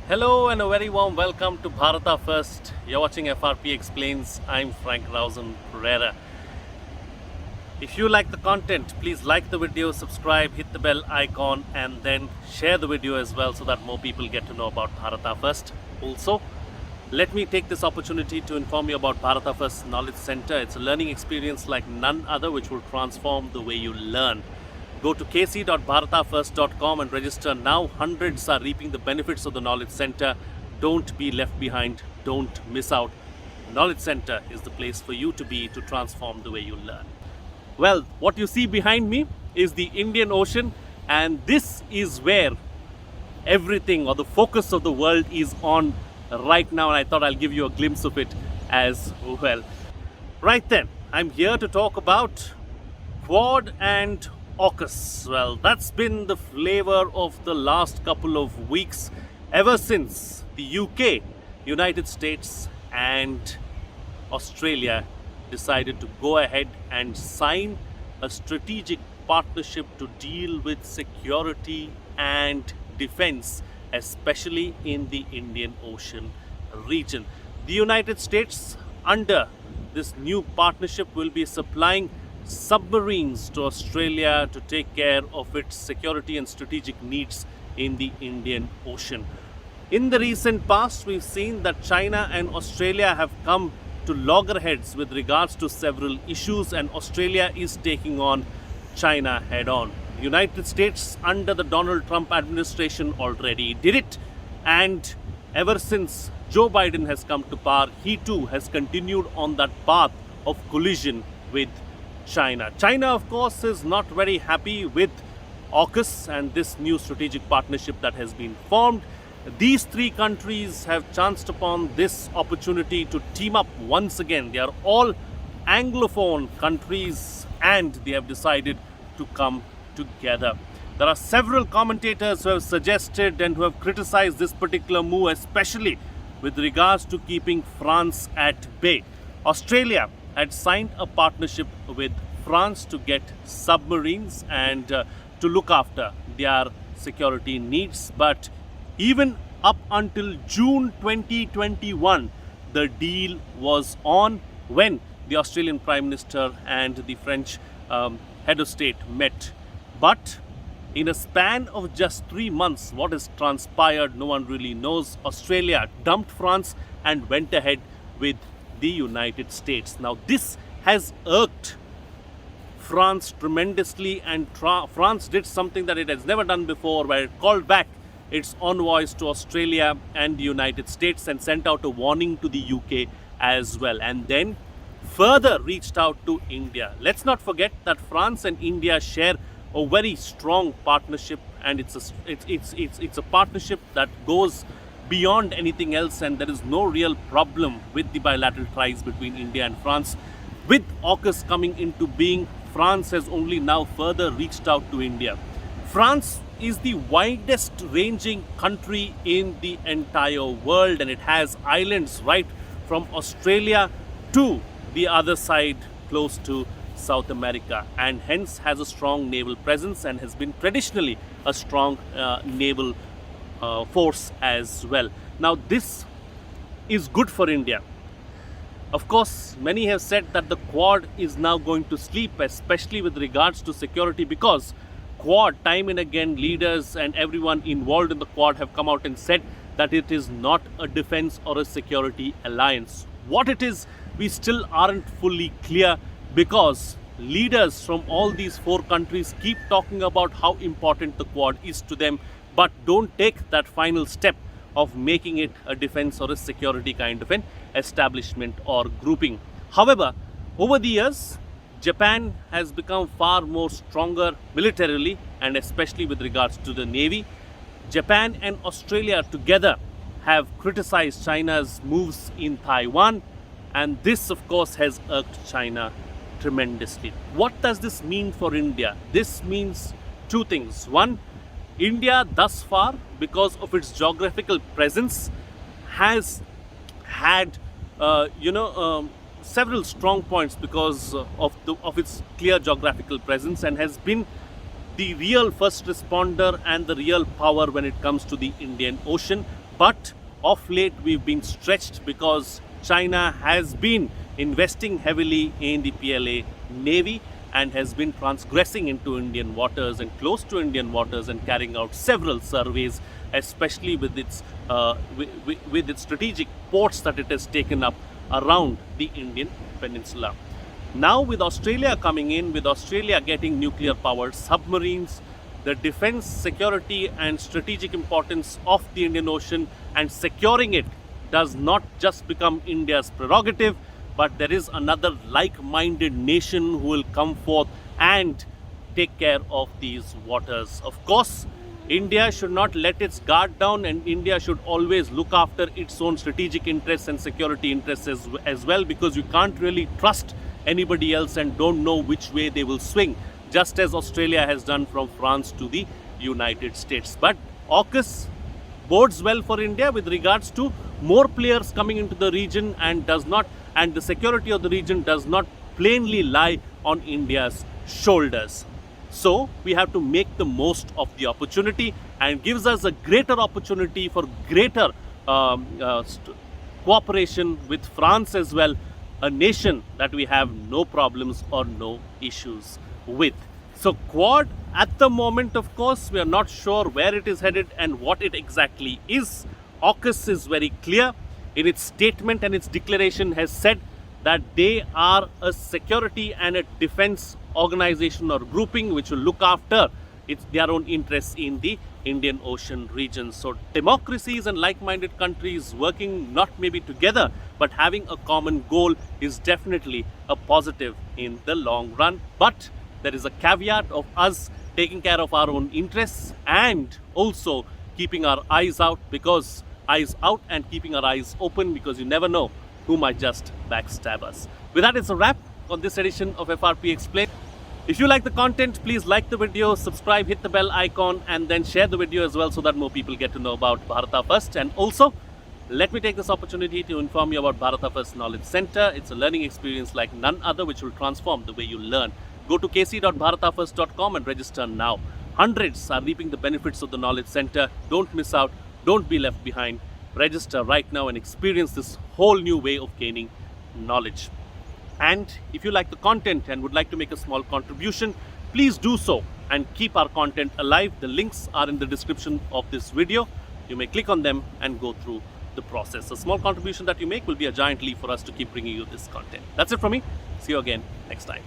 Hello and a very warm welcome to Bharata First. You're watching FRP Explains. I'm Frankrausanpereira. If you like the content, please like the video, subscribe, hit the bell icon and then share the video as well so that more people get to know about Bharata First. Also, let me take this opportunity to inform you about Bharata First Knowledge Center. It's a learning experience like none other which will transform the way you learn. Go to kc.bharatafirst.com and register now. Hundreds are reaping the benefits of the Knowledge Center. Don't be left behind. Don't miss out. Knowledge Center is the place for you to be to transform the way you learn. Well, what you see behind me is the Indian Ocean, and this is where everything or the focus of the world is on right now, and I thought I'll give you a glimpse of it as well. Right then, I'm here to talk about Quad and Aukus. Well, that's been the flavor of the last couple of weeks ever since the UK, United States and Australia decided to go ahead and sign a strategic partnership to deal with security and defense, especially in the Indian Ocean region. The United States, under this new partnership, will be supplying submarines to Australia to take care of its security and strategic needs in the Indian Ocean. In the recent past, we've seen that China and Australia have come to loggerheads with regards to several issues, and Australia is taking on China head on. The United States, under the Donald Trump administration, already did it, and ever since Joe Biden has come to power, he too has continued on that path of collision with China. China, of course, is not very happy with AUKUS and this new strategic partnership that has been formed. These three countries have chanced upon this opportunity to team up once again. They are all Anglophone countries and they have decided to come together. There are several commentators who have suggested and who have criticized this particular move, especially with regards to keeping France at bay. Australia had signed a partnership with France to get submarines and to look after their security needs. But even up until June 2021, the deal was on when the Australian Prime Minister and the French head of state met. But in a span of just 3 months, what has transpired, no one really knows. Australia dumped France and went ahead with the United States. Now, this has irked France tremendously, and France did something that it has never done before, where it called back its envoys to Australia and the United States and sent out a warning to the UK as well, and then further reached out to India. Let's not forget that France and India share a very strong partnership, and it's a partnership that goes beyond anything else, and there is no real problem with the bilateral ties between India and France. With AUKUS coming into being, France has only now further reached out to India. France is the widest ranging country in the entire world, and it has islands right from Australia to the other side close to South America, and hence has a strong naval presence and has been traditionally a strong naval force as well. Now, this is good for India. Of course, many have said that the Quad is now going to sleep, especially with regards to security, because Quad, time and again, leaders and everyone involved in the Quad have come out and said that it is not a defense or a security alliance. What it is, we still aren't fully clear, because leaders from all these 4 countries keep talking about how important the Quad is to them, but don't take that final step of making it a defense or a security kind of an establishment or grouping. However, over the years, Japan has become far more stronger militarily, and especially with regards to the Navy. Japan and Australia together have criticized China's moves in Taiwan, and this, of course, has irked China tremendously. What does this mean for India? This means 2 things. One, India thus far, because of its geographical presence, has had several strong points because of its clear geographical presence, and has been the real first responder and the real power when it comes to the Indian Ocean. But of late we've been stretched because China has been investing heavily in the PLA Navy and has been transgressing into Indian waters and close to Indian waters and carrying out several surveys, especially with its strategic ports that it has taken up around the Indian peninsula. Now with Australia coming in, with Australia getting nuclear powered submarines, the defense, security and strategic importance of the Indian Ocean and securing it does not just become India's prerogative, but there is another like-minded nation who will come forth and take care of these waters. Of course, India should not let its guard down, and India should always look after its own strategic interests and security interests as well, because you can't really trust anybody else and don't know which way they will swing, just as Australia has done from France to the United States. But AUKUS bodes well for India with regards to more players coming into the region, and the security of the region does not plainly lie on India's shoulders. So we have to make the most of the opportunity, and gives us a greater opportunity for greater cooperation with France as well, a nation that we have no problems or no issues with. So Quad, at the moment, of course, we are not sure where it is headed and what it exactly is. AUKUS is very clear in its statement, and its declaration has said that they are a security and a defense organization or grouping which will look after their own interests in the Indian Ocean region. So democracies and like-minded countries working not maybe together but having a common goal is definitely a positive in the long run. But there is a caveat of us taking care of our own interests and also keeping our eyes out and keeping our eyes open, because you never know who might just backstab us. With that, it's a wrap on this edition of FRP Explains. If you like the content, please like the video, subscribe, hit the bell icon, and then share the video as well so that more people get to know about Bharata First. And also, let me take this opportunity to inform you about Bharata First Knowledge Center. It's a learning experience like none other which will transform the way you learn. Go to kc.bharatafirst.com and register now. Hundreds are reaping the benefits of the Knowledge Center. Don't miss out. Don't be left behind. Register right now and experience this whole new way of gaining knowledge. And if you like the content and would like to make a small contribution, please do so and keep our content alive. The links are in the description of this video. You may click on them and go through the process. A small contribution that you make will be a giant leap for us to keep bringing you this content. That's it from me. See you again next time.